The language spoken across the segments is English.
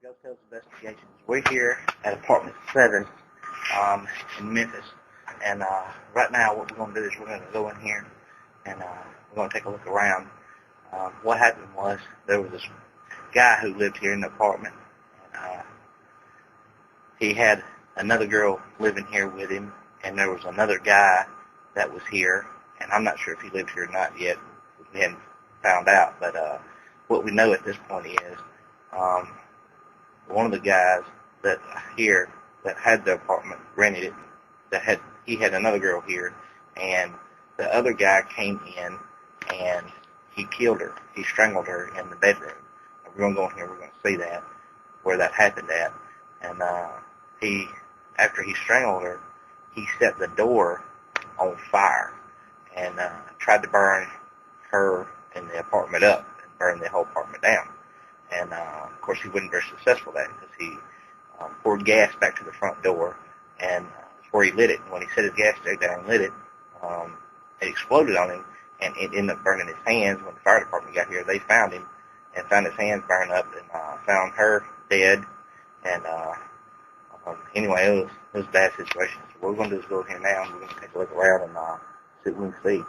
Ghost Tales Investigations. We're here at Apartment 7 in Memphis, and right now what we're going to do is we're going to go in here and we're going to take a look around. What happened was there was this guy who lived here in the apartment, and he had another girl living here with him, and there was another guy that was here, and I'm not sure if he lived here or not yet. We hadn't found out, but what we know at this point is one of the guys that here that had the apartment rented it, he had another girl here, and the other guy came in and he killed her. He strangled her in the bedroom. We're going to go in here. We're going to see that, where that happened at. And after he strangled her, he set the door on fire and tried to burn her and the apartment up and burn the whole apartment down. And, of course, he wasn't very successful at that because he poured gas back to the front door, and that's where he lit it. And when he set his gas tank down and lit it, it exploded on him, and it ended up burning his hands. When the fire department got here, they found him and found his hands burned up and found her dead. And anyway, it was a bad situation. So what we're going to do is go in here now, and we're going to take a look around and see what we can see.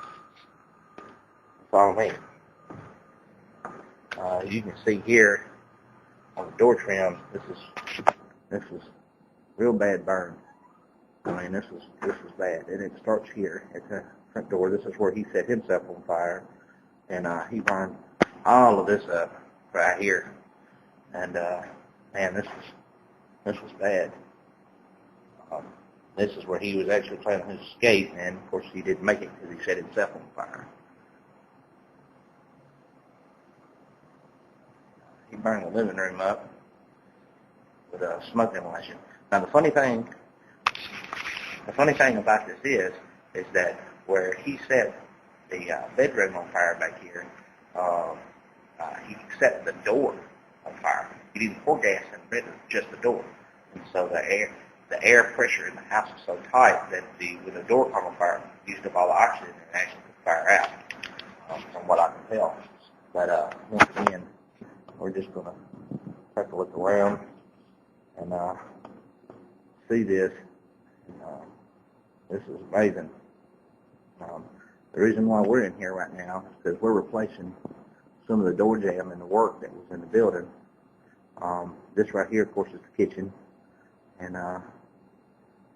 Follow me. As you can see here on the door trim, this is real bad burn. I mean, this was bad, and it starts here at the front door. This is where he set himself on fire, and he burned all of this up right here. And man, this was bad. This is where he was actually planning his escape, and of course he didn't make it because he set himself on fire. He burned the living room up with a smoke inhalation. Now the funny thing about this is that where he set the bedroom on fire back here, he set the door on fire. He didn't pour gas in the bedroom, just the door. And so the air pressure in the house was so tight that when the door caught on fire, it used up all the oxygen and actually put the fire out, from what I can tell. But once again, we're just going to take a look around and see this. This is amazing. The reason why we're in here right now is because we're replacing some of the door jamb and the work that was in the building. This right here, of course, is the kitchen and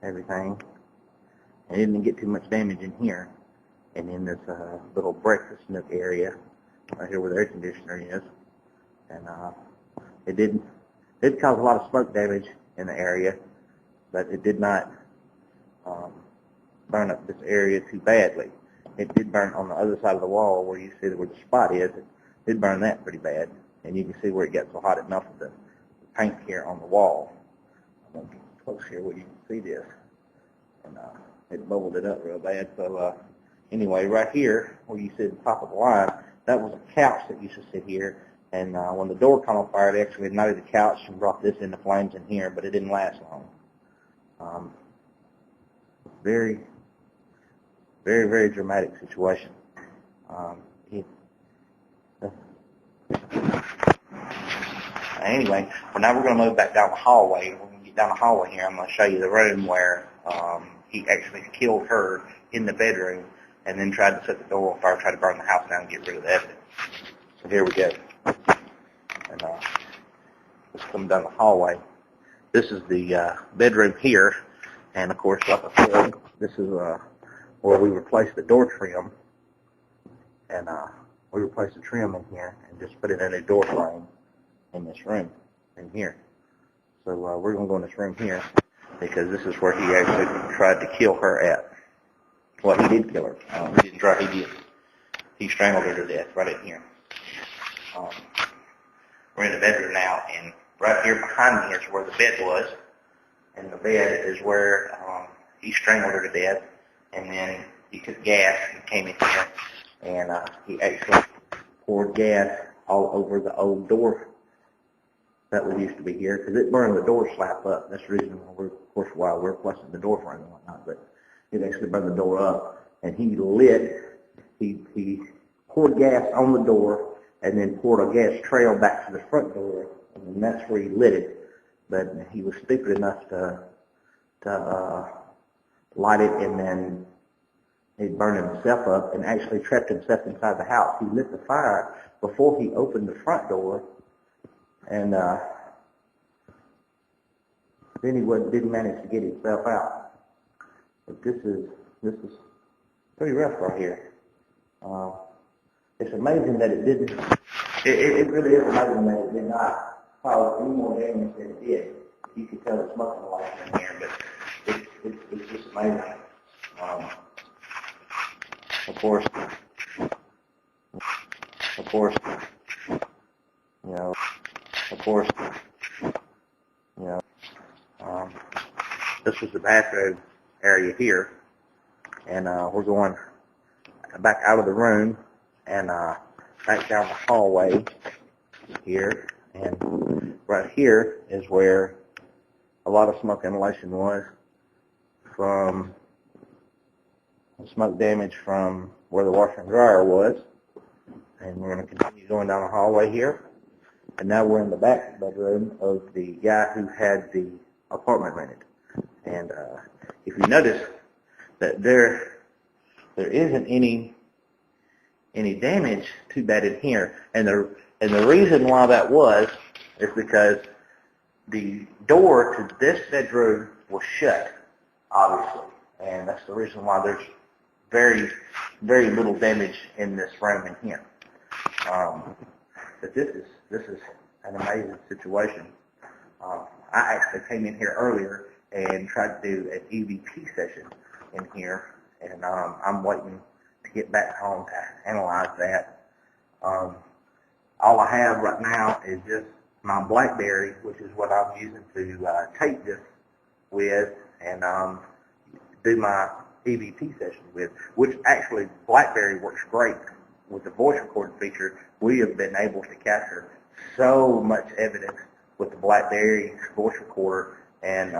everything. And it didn't get too much damage in here. And in this little breakfast nook area right here where the air conditioner is. And it did cause a lot of smoke damage in the area, but it did not burn up this area too badly. It did burn on the other side of the wall where you see where the spot is. It did burn that pretty bad, and you can see where it got so hot enough of the paint here on the wall. I'm going to get close here where you can see this, and it bubbled it up real bad. So anyway, right here where you see the top of the line, that was a couch that used to sit here. And when the door caught on fire, they actually ignited the couch and brought this into flames in here, but it didn't last long. Very, very, very dramatic situation. Anyway, well, now we're going to move back down the hallway. We're going to get down the hallway here. I'm going to show you the room where he actually killed her in the bedroom and then tried to set the door on fire, tried to burn the house down and get rid of the evidence. So here we go. And just coming down the hallway. This is the bedroom here, and of course, like I said, this is where we replaced the door trim, and we replaced the trim in here and just put in a new door frame in this room in here. So we're going to go in this room here because this is where he actually tried to kill her at. Well, he did kill her. He didn't try. He strangled her to death right in here. We're in the bedroom now, and right here behind me is where the bed was, and the bed is where he strangled her to death, and then he took gas and came in here, and he actually poured gas all over the old door that was used to be here, because it burned the door slap up. That's the reason why we're replacing the door frame and whatnot, but it actually burned the door up, and he poured gas on the door, and then poured a gas trail back to the front door of and that's where he lit it. But he was stupid enough to light it, and then he burned himself up and actually trapped himself inside the house. He lit the fire before he opened the front door, and then he didn't manage to get himself out. But this is pretty rough right here. It's amazing that it didn't. It really is amazing that it did not cause any more damage than it did. You could tell the smoking lights in here, but it's just amazing. Of course, this is the bathroom area here, and we're going back out of the room and back down the hallway here, and right here is where a lot of smoke inhalation was from smoke damage from where the washer and dryer was. And we're going to continue going down the hallway here, and now we're in the back bedroom of the guy who had the apartment rented. And if you notice that there isn't any damage too bad in here, and the reason why that was is because the door to this bedroom was shut, obviously, and that's the reason why there's very, very little damage in this room in here. But this is an amazing situation. I actually came in here earlier and tried to do an EVP session in here, and I'm waiting to get back home to analyze that. All I have right now is just my BlackBerry, which is what I'm using to tape this with and do my EVP session with, which actually BlackBerry works great with the voice recording feature. We have been able to capture so much evidence with the BlackBerry voice recorder, and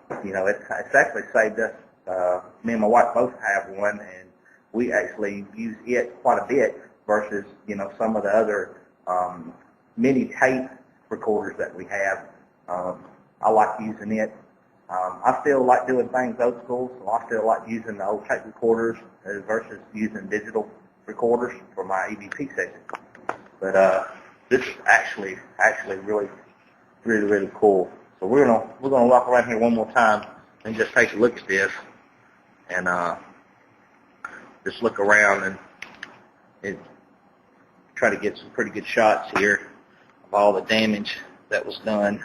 it's actually saved us. Me and my wife both have one, and we actually use it quite a bit versus some of the other mini tape recorders that we have. I like using it. I still like doing things old school, so I still like using the old tape recorders versus using digital recorders for my EVP session. But this is actually really, really, really cool. So we're gonna walk around here one more time and just take a look at this, and just look around and try to get some pretty good shots here of all the damage that was done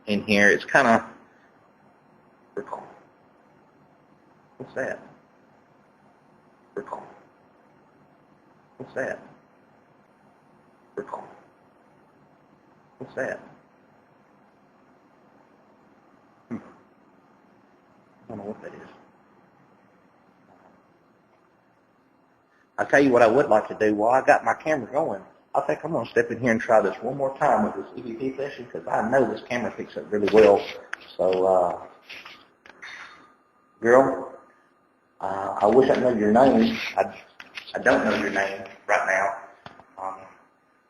in here. It's kind of, what's that? What's that? What's that? I don't know what that is. I'll tell you what I would like to do while I got my camera going. I think I'm going to step in here and try this one more time with this EVP session, because I know this camera picks up really well. So, girl, I wish I knew your name. I don't know your name right now,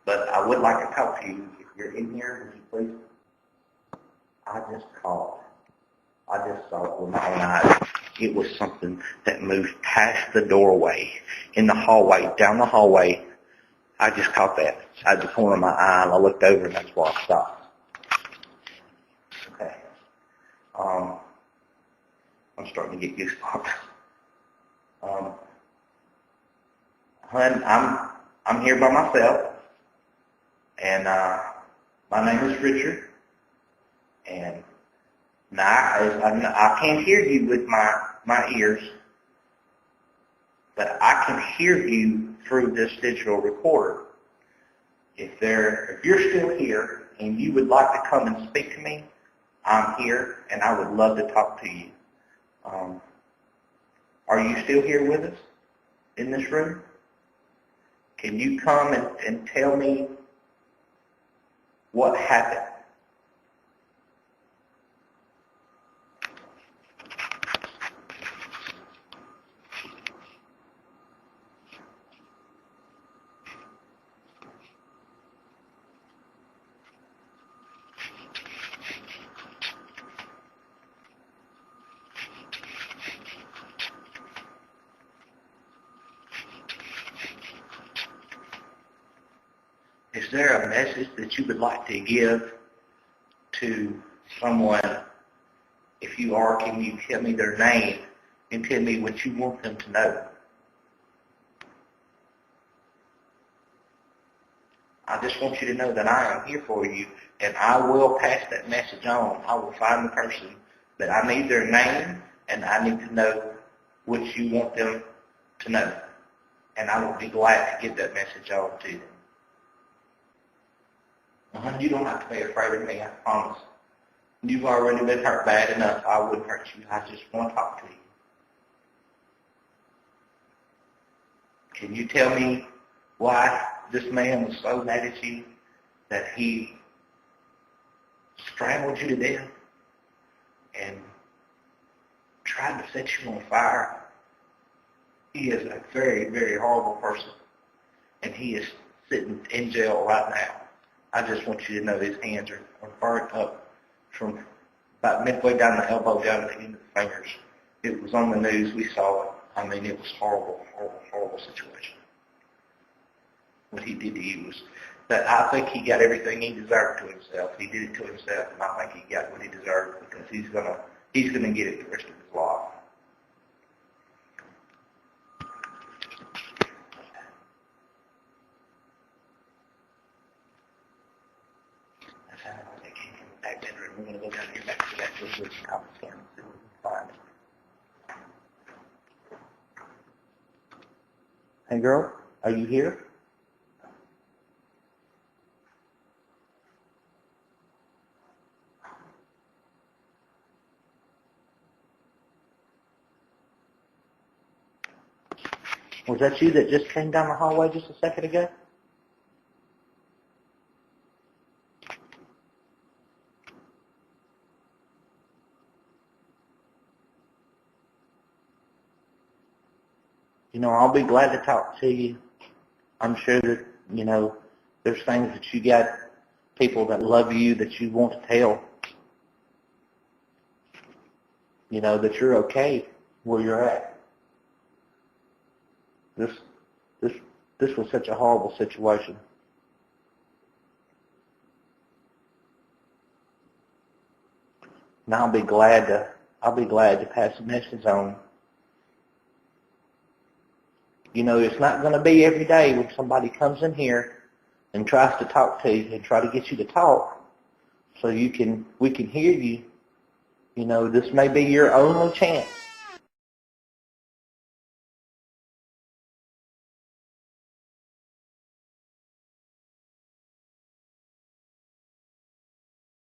but I would like to talk to you. If you're in here, would you please? I just saw it with my own eyes. It was something that moved past the doorway, in the hallway, down the hallway. I just caught that out the corner of my eye, and I looked over, and that's why I stopped. Okay. I'm starting to get goosebumps. Hun, I'm here by myself, and my name is Richard, and now I can't hear you with my ears, but I can hear you through this digital recorder. If you're still here and you would like to come and speak to me, I'm here, and I would love to talk to you. Are you still here with us in this room? Can you come and tell me what happened? is there a message that you would like to give to someone? If you are, can you tell me their name and tell me what you want them to know? I just want you to know that I am here for you, and I will pass that message on. I will find the person that I need their name, and I need to know what you want them to know. And I will be glad to get that message on to them. You don't have to be afraid of me, I promise. You've already been hurt bad enough. I wouldn't hurt you. I just want to talk to you. Can you tell me why this man was so mad at you that he strangled you to death and tried to set you on fire? He is a very, very horrible person, and he is sitting in jail right now. I just want you to know his hands are burnt up from about midway down the elbow down to the end of the fingers. It was on the news. We saw it. I mean, it was horrible, horrible, horrible situation. What he did to you was that I think he got everything he deserved to himself. He did it to himself, and I think he got what he deserved because he's gonna get it the rest of his life. That's how they came from the back bedroom. We're gonna go down here back to that little top scan and see what we can find. Hey girl, are you here? Was that you that just came down the hallway just a second ago? You know, I'll be glad to talk to you. I'm sure that, you know, there's things that you got, people that love you that you want to tell. You know, that you're okay where you're at. This was such a horrible situation. And I'll be glad to pass the message on. You know, it's not going to be every day when somebody comes in here and tries to talk to you and try to get you to talk so we can hear you. You know, this may be your only chance